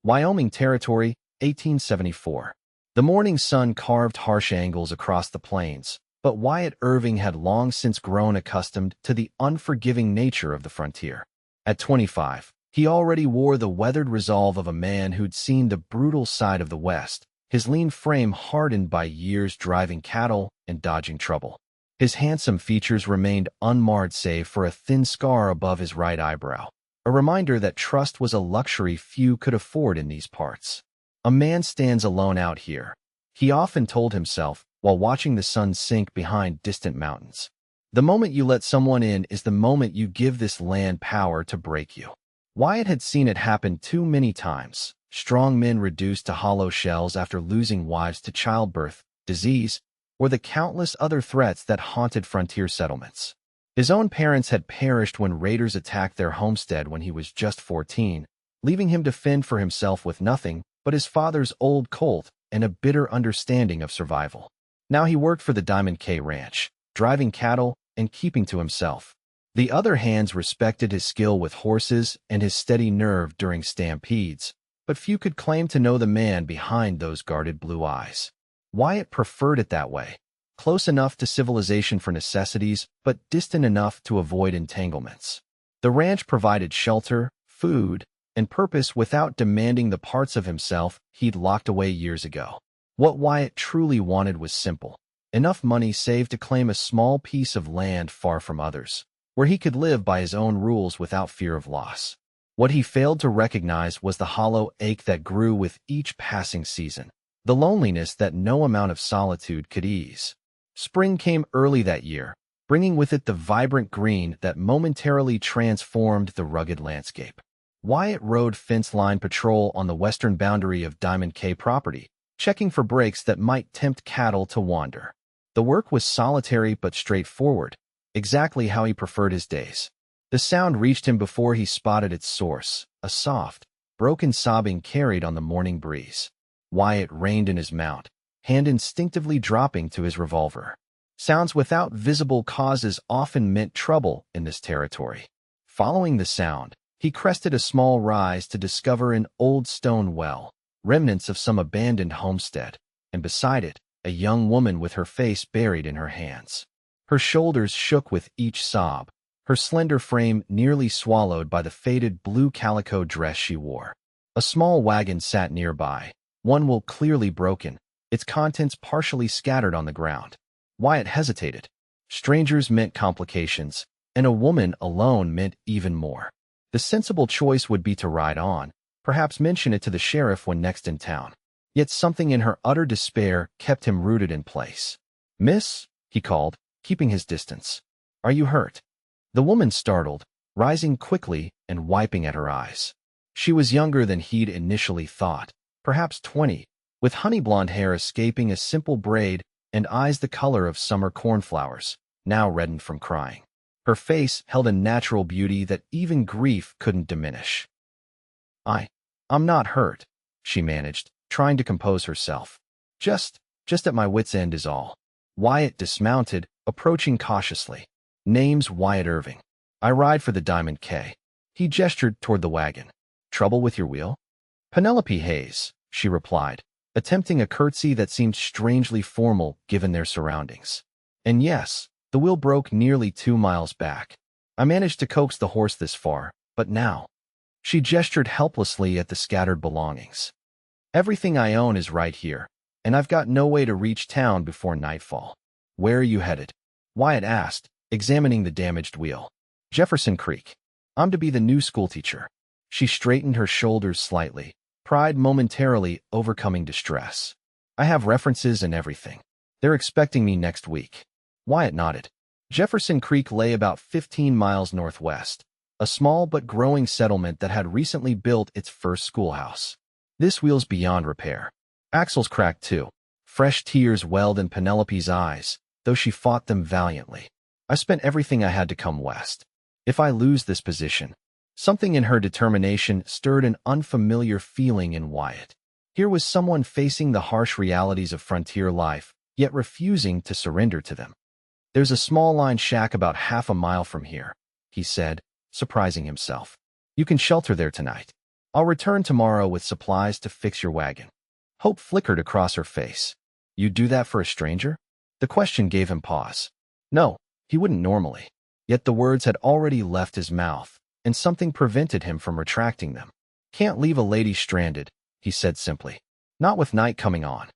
Wyoming Territory, 1874. The morning sun carved harsh angles across the plains, but Wyatt Irving had long since grown accustomed to the unforgiving nature of the frontier. At 25, he already wore the weathered resolve of a man who'd seen the brutal side of the West, his lean frame hardened by years driving cattle and dodging trouble. His handsome features remained unmarred save for a thin scar above his right eyebrow, a reminder that trust was a luxury few could afford in these parts. A man stands alone out here, he often told himself while watching the sun sink behind distant mountains. The moment you let someone in is the moment you give this land power to break you. Wyatt had seen it happen too many times. Strong men reduced to hollow shells after losing wives to childbirth, disease, or the countless other threats that haunted frontier settlements. His own parents had perished when raiders attacked their homestead when he was just 14, leaving him to fend for himself with nothing but his father's old colt and a bitter understanding of survival. Now he worked for the Diamond K Ranch, driving cattle and keeping to himself. The other hands respected his skill with horses and his steady nerve during stampedes, but few could claim to know the man behind those guarded blue eyes. Wyatt preferred it that way, close enough to civilization for necessities, but distant enough to avoid entanglements. The ranch provided shelter, food, and purpose without demanding the parts of himself he'd locked away years ago. What Wyatt truly wanted was simple: enough money saved to claim a small piece of land far from others, where he could live by his own rules without fear of loss. What he failed to recognize was the hollow ache that grew with each passing season, the loneliness that no amount of solitude could ease. Spring came early that year, bringing with it the vibrant green that momentarily transformed the rugged landscape. Wyatt rode fence-line patrol on the western boundary of Diamond K property, checking for breaks that might tempt cattle to wander. The work was solitary but straightforward, exactly how he preferred his days. The sound reached him before he spotted its source, a soft, broken sobbing carried on the morning breeze. Wyatt reined in his mount, hand instinctively dropping to his revolver. Sounds without visible causes often meant trouble in this territory. Following the sound, he crested a small rise to discover an old stone well, remnants of some abandoned homestead, and beside it, a young woman with her face buried in her hands. Her shoulders shook with each sob, her slender frame nearly swallowed by the faded blue calico dress she wore. A small wagon sat nearby, one wheel clearly broken, its contents partially scattered on the ground. Wyatt hesitated. Strangers meant complications, and a woman alone meant even more. The sensible choice would be to ride on, perhaps mention it to the sheriff when next in town. Yet something in her utter despair kept him rooted in place. "Miss," he called, keeping his distance. "Are you hurt?" The woman startled, rising quickly and wiping at her eyes. She was younger than he'd initially thought, perhaps 20, with honey blonde hair escaping a simple braid and eyes the color of summer cornflowers, now reddened from crying. Her face held a natural beauty that even grief couldn't diminish. I'm not hurt," she managed, trying to compose herself. Just at my wit's end is all." Wyatt dismounted, approaching cautiously. "Name's Wyatt Irving. I ride for the Diamond K." He gestured toward the wagon. "Trouble with your wheel?" "Penelope Hayes," she replied, attempting a curtsy that seemed strangely formal given their surroundings. "And yes, the wheel broke nearly 2 miles back. I managed to coax the horse this far, but now—" She gestured helplessly at the scattered belongings. "Everything I own is right here, and I've got no way to reach town before nightfall." "Where are you headed?" Wyatt asked, examining the damaged wheel. "Jefferson Creek. I'm to be the new schoolteacher." She straightened her shoulders slightly, pride momentarily overcoming distress. "I have references and everything. They're expecting me next week." Wyatt nodded. Jefferson Creek lay about 15 miles northwest, a small but growing settlement that had recently built its first schoolhouse. "This wheel's beyond repair. Axle's cracked too." Fresh tears welled in Penelope's eyes, though she fought them valiantly. "I spent everything I had to come west. If I lose this position—" Something in her determination stirred an unfamiliar feeling in Wyatt. Here was someone facing the harsh realities of frontier life, yet refusing to surrender to them. "There's a small line shack about half a mile from here," he said, surprising himself. "You can shelter there tonight." I'll return tomorrow with supplies to fix your wagon. Hope flickered across her face. You'd do that for a stranger? The question gave him pause. No, he wouldn't normally. Yet the words had already left his mouth, and something prevented him from retracting them. Can't leave a lady stranded, he said simply. Not with night coming on.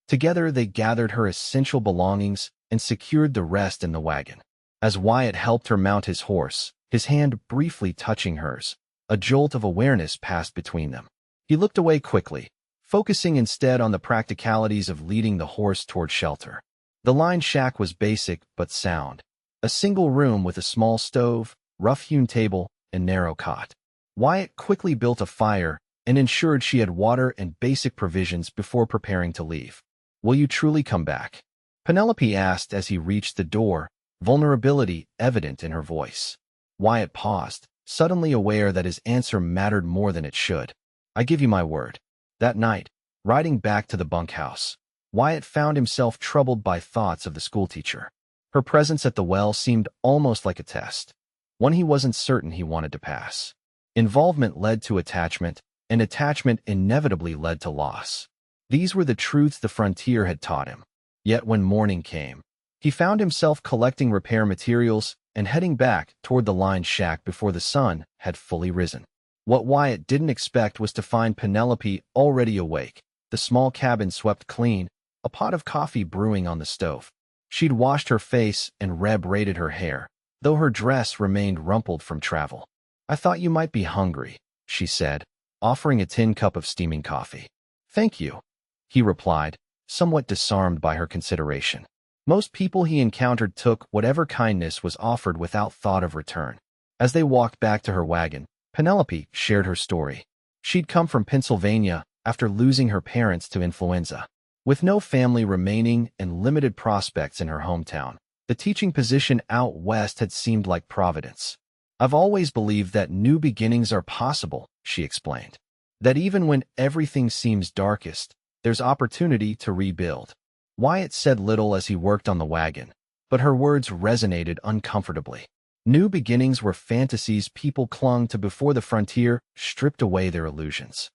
Together they gathered her essential belongings and secured the rest in the wagon. As Wyatt helped her mount his horse, his hand briefly touching hers, a jolt of awareness passed between them. He looked away quickly, focusing instead on the practicalities of leading the horse toward shelter. The line shack was basic but sound. A single room with a small stove, rough-hewn table, and narrow cot. Wyatt quickly built a fire and ensured she had water and basic provisions before preparing to leave. Will you truly come back? Penelope asked as he reached the door, vulnerability evident in her voice. Wyatt paused, suddenly aware that his answer mattered more than it should. I give you my word. That night, riding back to the bunkhouse, Wyatt found himself troubled by thoughts of the schoolteacher. Her presence at the well seemed almost like a test, one he wasn't certain he wanted to pass. Involvement led to attachment, and attachment inevitably led to loss. These were the truths the frontier had taught him. Yet when morning came, he found himself collecting repair materials and heading back toward the line shack before the sun had fully risen. What Wyatt didn't expect was to find Penelope already awake, the small cabin swept clean, a pot of coffee brewing on the stove. She'd washed her face and braided her hair, though her dress remained rumpled from travel. I thought you might be hungry, she said, offering a tin cup of steaming coffee. Thank you, he replied, somewhat disarmed by her consideration. Most people he encountered took whatever kindness was offered without thought of return. As they walked back to her wagon, Penelope shared her story. She'd come from Pennsylvania after losing her parents to influenza. With no family remaining and limited prospects in her hometown, the teaching position out west had seemed like providence. I've always believed that new beginnings are possible, she explained. That even when everything seems darkest, there's opportunity to rebuild. Wyatt said little as he worked on the wagon, but her words resonated uncomfortably. New beginnings were fantasies people clung to before the frontier stripped away their illusions.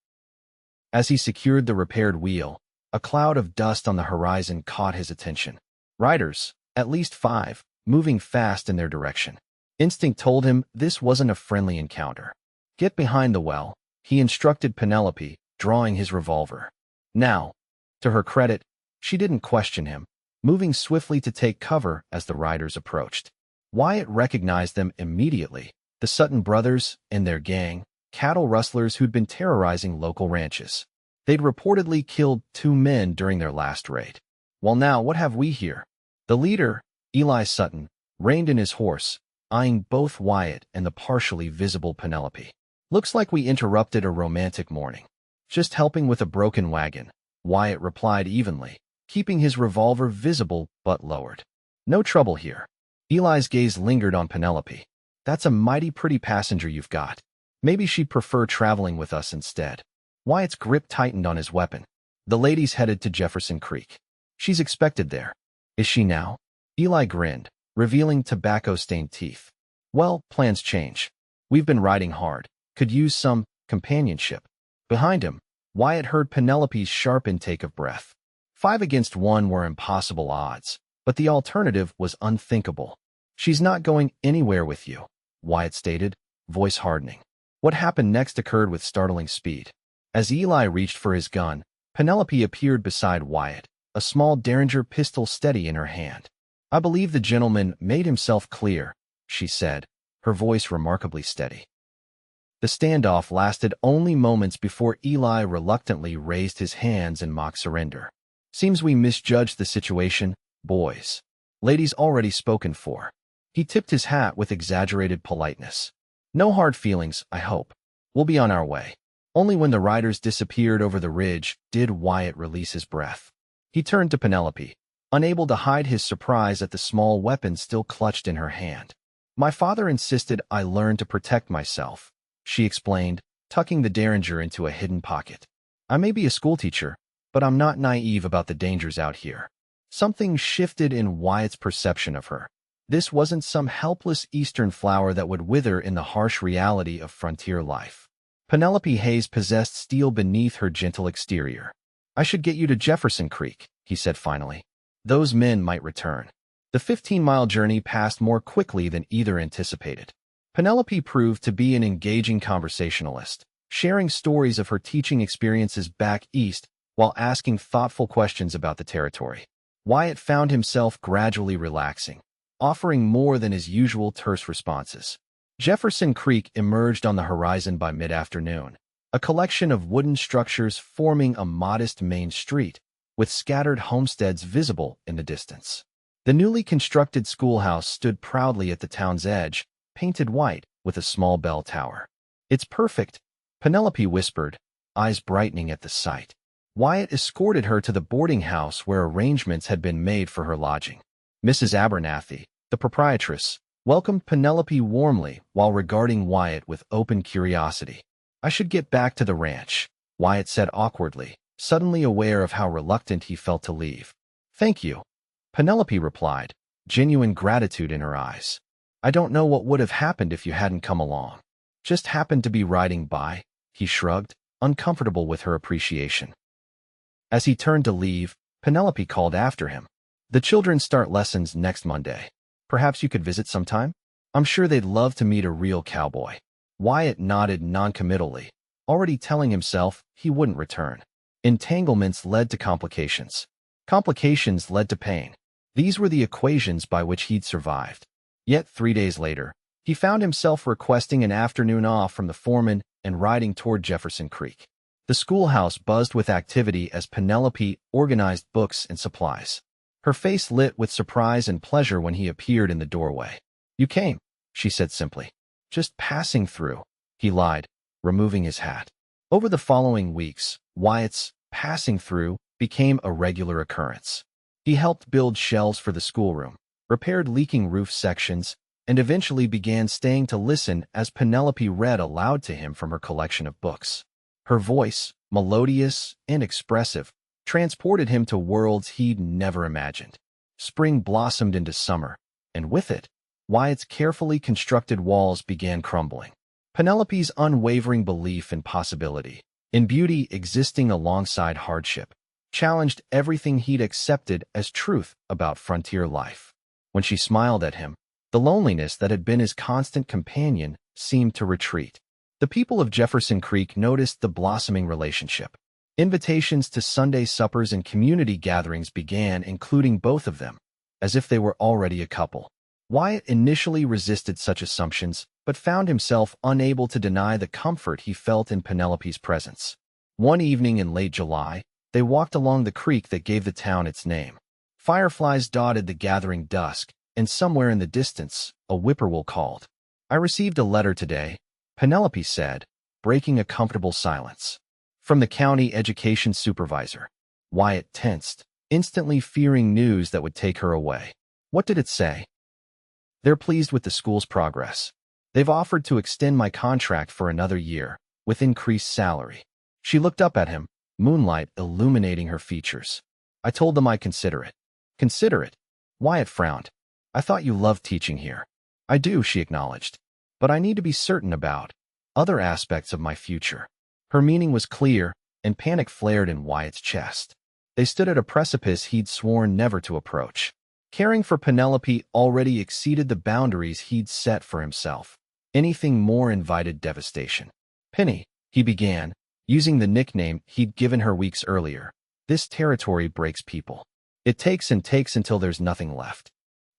As he secured the repaired wheel, a cloud of dust on the horizon caught his attention. Riders, at least 5, moving fast in their direction. Instinct told him this wasn't a friendly encounter. Get behind the well, he instructed Penelope, drawing his revolver. Now, to her credit, she didn't question him, moving swiftly to take cover as the riders approached. Wyatt recognized them immediately, the Sutton brothers and their gang, cattle rustlers who'd been terrorizing local ranches. They'd reportedly killed 2 men during their last raid. Well now, what have we here? The leader, Eli Sutton, reined in his horse, eyeing both Wyatt and the partially visible Penelope. Looks like we interrupted a romantic morning. Just helping with a broken wagon, Wyatt replied evenly, keeping his revolver visible but lowered. No trouble here. Eli's gaze lingered on Penelope. That's a mighty pretty passenger you've got. Maybe she'd prefer traveling with us instead. Wyatt's grip tightened on his weapon. The lady's headed to Jefferson Creek. She's expected there. Is she now? Eli grinned, revealing tobacco-stained teeth. Well, plans change. We've been riding hard. Could use some companionship. Behind him, Wyatt heard Penelope's sharp intake of breath. 5 against 1 were impossible odds, but the alternative was unthinkable. She's not going anywhere with you, Wyatt stated, voice hardening. What happened next occurred with startling speed. As Eli reached for his gun, Penelope appeared beside Wyatt, a small Derringer pistol steady in her hand. I believe the gentleman made himself clear, she said, her voice remarkably steady. The standoff lasted only moments before Eli reluctantly raised his hands in mock surrender. Seems we misjudged the situation, boys. Ladies already spoken for. He tipped his hat with exaggerated politeness. No hard feelings, I hope. We'll be on our way. Only when the riders disappeared over the ridge did Wyatt release his breath. He turned to Penelope, unable to hide his surprise at the small weapon still clutched in her hand. My father insisted I learn to protect myself, she explained, tucking the Derringer into a hidden pocket. I may be a schoolteacher, but I'm not naive about the dangers out here. Something shifted in Wyatt's perception of her. This wasn't some helpless eastern flower that would wither in the harsh reality of frontier life. Penelope Hayes possessed steel beneath her gentle exterior. "I should get you to Jefferson Creek," he said finally. "Those men might return." The 15-mile journey passed more quickly than either anticipated. Penelope proved to be an engaging conversationalist, sharing stories of her teaching experiences back east while asking thoughtful questions about the territory. Wyatt found himself gradually relaxing, offering more than his usual terse responses. Jefferson Creek emerged on the horizon by mid-afternoon, a collection of wooden structures forming a modest main street, with scattered homesteads visible in the distance. The newly constructed schoolhouse stood proudly at the town's edge, painted white with a small bell tower. "It's perfect," Penelope whispered, eyes brightening at the sight. Wyatt escorted her to the boarding house where arrangements had been made for her lodging. Mrs. Abernathy, the proprietress, welcomed Penelope warmly while regarding Wyatt with open curiosity. "I should get back to the ranch," Wyatt said awkwardly, suddenly aware of how reluctant he felt to leave. "Thank you," Penelope replied, genuine gratitude in her eyes. "I don't know what would have happened if you hadn't come along. Just happened to be riding by," he shrugged, uncomfortable with her appreciation. As he turned to leave, Penelope called after him. "The children start lessons next Monday. Perhaps you could visit sometime? I'm sure they'd love to meet a real cowboy." Wyatt nodded noncommittally, already telling himself he wouldn't return. Entanglements led to complications. Complications led to pain. These were the equations by which he'd survived. Yet 3 days later, he found himself requesting an afternoon off from the foreman and riding toward Jefferson Creek. The schoolhouse buzzed with activity as Penelope organized books and supplies. Her face lit with surprise and pleasure when he appeared in the doorway. "You came," she said simply. "Just passing through," he lied, removing his hat. Over the following weeks, Wyatt's passing through became a regular occurrence. He helped build shelves for the schoolroom, repaired leaking roof sections, and eventually began staying to listen as Penelope read aloud to him from her collection of books. Her voice, melodious and expressive, transported him to worlds he'd never imagined. Spring blossomed into summer, and with it, Wyatt's carefully constructed walls began crumbling. Penelope's unwavering belief in possibility, in beauty existing alongside hardship, challenged everything he'd accepted as truth about frontier life. When she smiled at him, the loneliness that had been his constant companion seemed to retreat. The people of Jefferson Creek noticed the blossoming relationship. Invitations to Sunday suppers and community gatherings began, including both of them, as if they were already a couple. Wyatt initially resisted such assumptions, but found himself unable to deny the comfort he felt in Penelope's presence. One evening in late July, they walked along the creek that gave the town its name. Fireflies dotted the gathering dusk, and somewhere in the distance, a whippoorwill called. "I received a letter today," Penelope said, breaking a comfortable silence. "From the county education supervisor." Wyatt tensed, instantly fearing news that would take her away. "What did it say?" "They're pleased with the school's progress. They've offered to extend my contract for another year, with increased salary." She looked up at him, moonlight illuminating her features. "I told them I'd consider it." "Consider it?" Wyatt frowned. "I thought you loved teaching here." "I do," she acknowledged. "But I need to be certain about other aspects of my future." Her meaning was clear, and panic flared in Wyatt's chest. They stood at a precipice he'd sworn never to approach. Caring for Penelope already exceeded the boundaries he'd set for himself. Anything more invited devastation. "Penny," he began, using the nickname he'd given her weeks earlier. "This territory breaks people. It takes and takes until there's nothing left.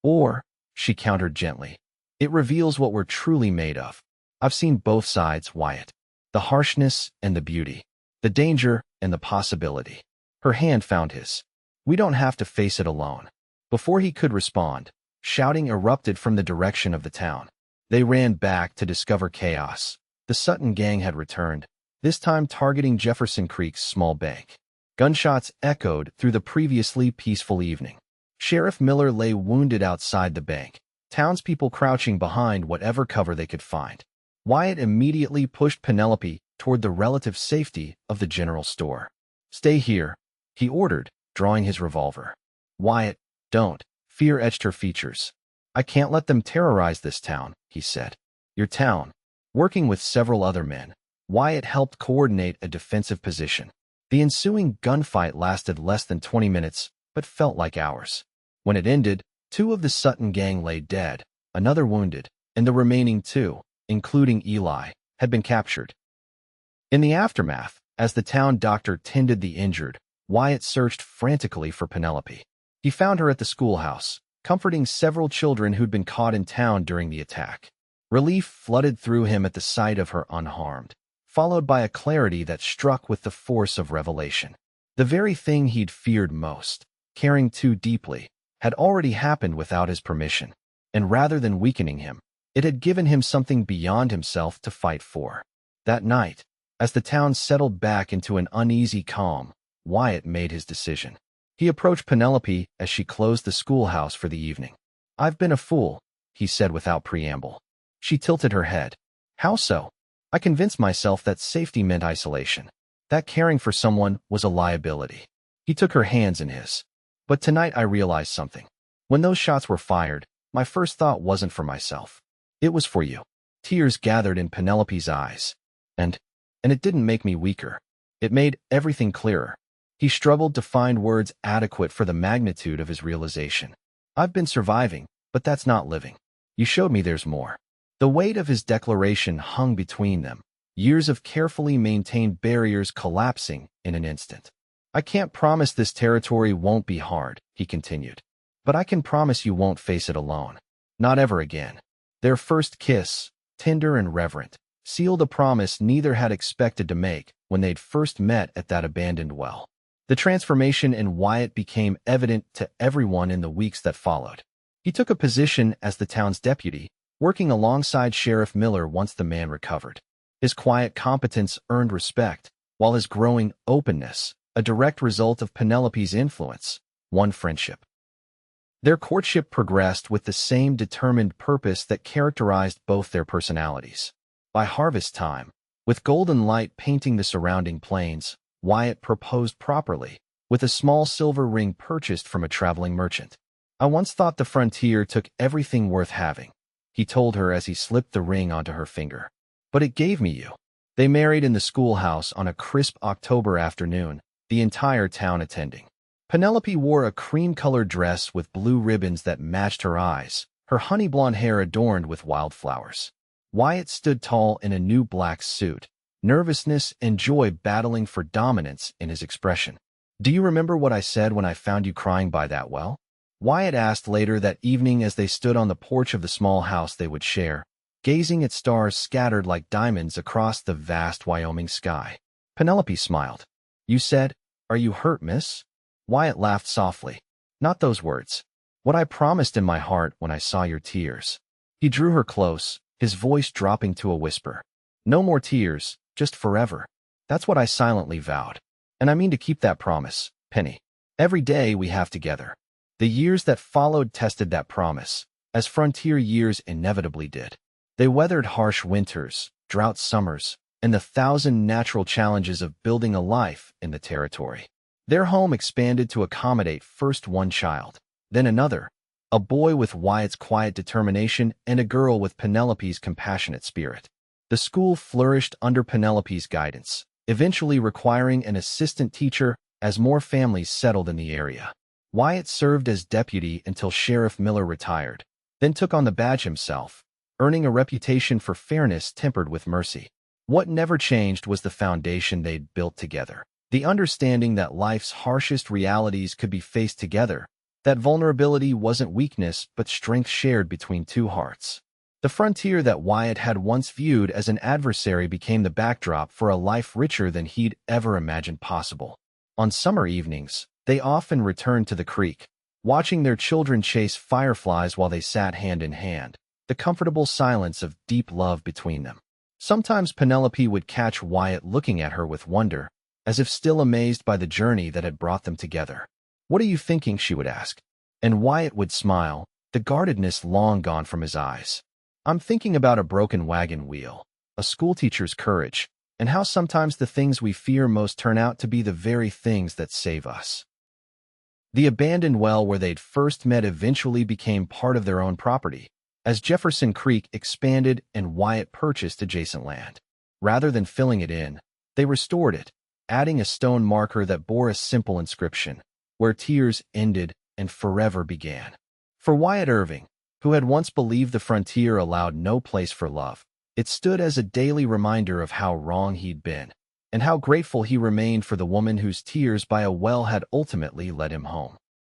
Or," she countered gently, "it reveals what we're truly made of. I've seen both sides, Wyatt. The harshness and the beauty. The danger and the possibility." Her hand found his. "We don't have to face it alone." Before he could respond, shouting erupted from the direction of the town. They ran back to discover chaos. The Sutton gang had returned, this time targeting Jefferson Creek's small bank. Gunshots echoed through the previously peaceful evening. Sheriff Miller lay wounded outside the bank, townspeople crouching behind whatever cover they could find. Wyatt immediately pushed Penelope toward the relative safety of the general store. "Stay here," he ordered, drawing his revolver. "Wyatt, don't." Fear etched her features. "I can't let them terrorize this town," he said. "Your town." Working with several other men, Wyatt helped coordinate a defensive position. The ensuing gunfight lasted less than 20 minutes, but felt like hours. When it ended, 2 of the Sutton gang lay dead, another wounded, and the remaining 2, including Eli, had been captured. In the aftermath, as the town doctor tended the injured, Wyatt searched frantically for Penelope. He found her at the schoolhouse, comforting several children who'd been caught in town during the attack. Relief flooded through him at the sight of her unharmed, followed by a clarity that struck with the force of revelation. The very thing he'd feared most, caring too deeply, had already happened without his permission, and rather than weakening him, it had given him something beyond himself to fight for. That night, as the town settled back into an uneasy calm, Wyatt made his decision. He approached Penelope as she closed the schoolhouse for the evening. "I've been a fool," he said without preamble. She tilted her head. "How so?" "I convinced myself that safety meant isolation, that caring for someone was a liability." He took her hands in his. "But tonight I realized something. When those shots were fired, my first thought wasn't for myself. It was for you." Tears gathered in Penelope's eyes. And it didn't make me weaker. It made everything clearer." He struggled to find words adequate for the magnitude of his realization. "I've been surviving, but that's not living. You showed me there's more." The weight of his declaration hung between them, years of carefully maintained barriers collapsing in an instant. "I can't promise this territory won't be hard," he continued. "But I can promise you won't face it alone. Not ever again." Their first kiss, tender and reverent, sealed a promise neither had expected to make when they'd first met at that abandoned well. The transformation in Wyatt became evident to everyone in the weeks that followed. He took a position as the town's deputy, working alongside Sheriff Miller once the man recovered. His quiet competence earned respect, while his growing openness, a direct result of Penelope's influence, won friendship. Their courtship progressed with the same determined purpose that characterized both their personalities. By harvest time, with golden light painting the surrounding plains, Wyatt proposed properly, with a small silver ring purchased from a traveling merchant. "I once thought the frontier took everything worth having," he told her as he slipped the ring onto her finger. "But it gave me you." They married in the schoolhouse on a crisp October afternoon, the entire town attending. Penelope wore a cream-colored dress with blue ribbons that matched her eyes, her honey-blonde hair adorned with wildflowers. Wyatt stood tall in a new black suit, nervousness and joy battling for dominance in his expression. "Do you remember what I said when I found you crying by that well?" Wyatt asked later that evening as they stood on the porch of the small house they would share, gazing at stars scattered like diamonds across the vast Wyoming sky. Penelope smiled. "You said, 'Are you hurt, miss?'" Wyatt laughed softly. "Not those words. What I promised in my heart when I saw your tears." He drew her close, his voice dropping to a whisper. "No more tears, just forever. That's what I silently vowed. And I mean to keep that promise, Penny. Every day we have together." The years that followed tested that promise, as frontier years inevitably did. They weathered harsh winters, drought summers, and the 1,000 natural challenges of building a life in the territory. Their home expanded to accommodate first one child, then another, a boy with Wyatt's quiet determination and a girl with Penelope's compassionate spirit. The school flourished under Penelope's guidance, eventually requiring an assistant teacher as more families settled in the area. Wyatt served as deputy until Sheriff Miller retired, then took on the badge himself, earning a reputation for fairness tempered with mercy. What never changed was the foundation they'd built together, the understanding that life's harshest realities could be faced together, that vulnerability wasn't weakness but strength shared between two hearts. The frontier that Wyatt had once viewed as an adversary became the backdrop for a life richer than he'd ever imagined possible. On summer evenings, they often returned to the creek, watching their children chase fireflies while they sat hand in hand, the comfortable silence of deep love between them. Sometimes Penelope would catch Wyatt looking at her with wonder, as if still amazed by the journey that had brought them together. "What are you thinking?" she would ask. And Wyatt would smile, the guardedness long gone from his eyes. "I'm thinking about a broken wagon wheel, a schoolteacher's courage, and how sometimes the things we fear most turn out to be the very things that save us." The abandoned well where they'd first met eventually became part of their own property, as Jefferson Creek expanded and Wyatt purchased adjacent land. Rather than filling it in, they restored it, adding a stone marker that bore a simple inscription, "Where tears ended and forever began." For Wyatt Irving, who had once believed the frontier allowed no place for love, it stood as a daily reminder of how wrong he'd been, and how grateful he remained for the woman whose tears by a well had ultimately led him home.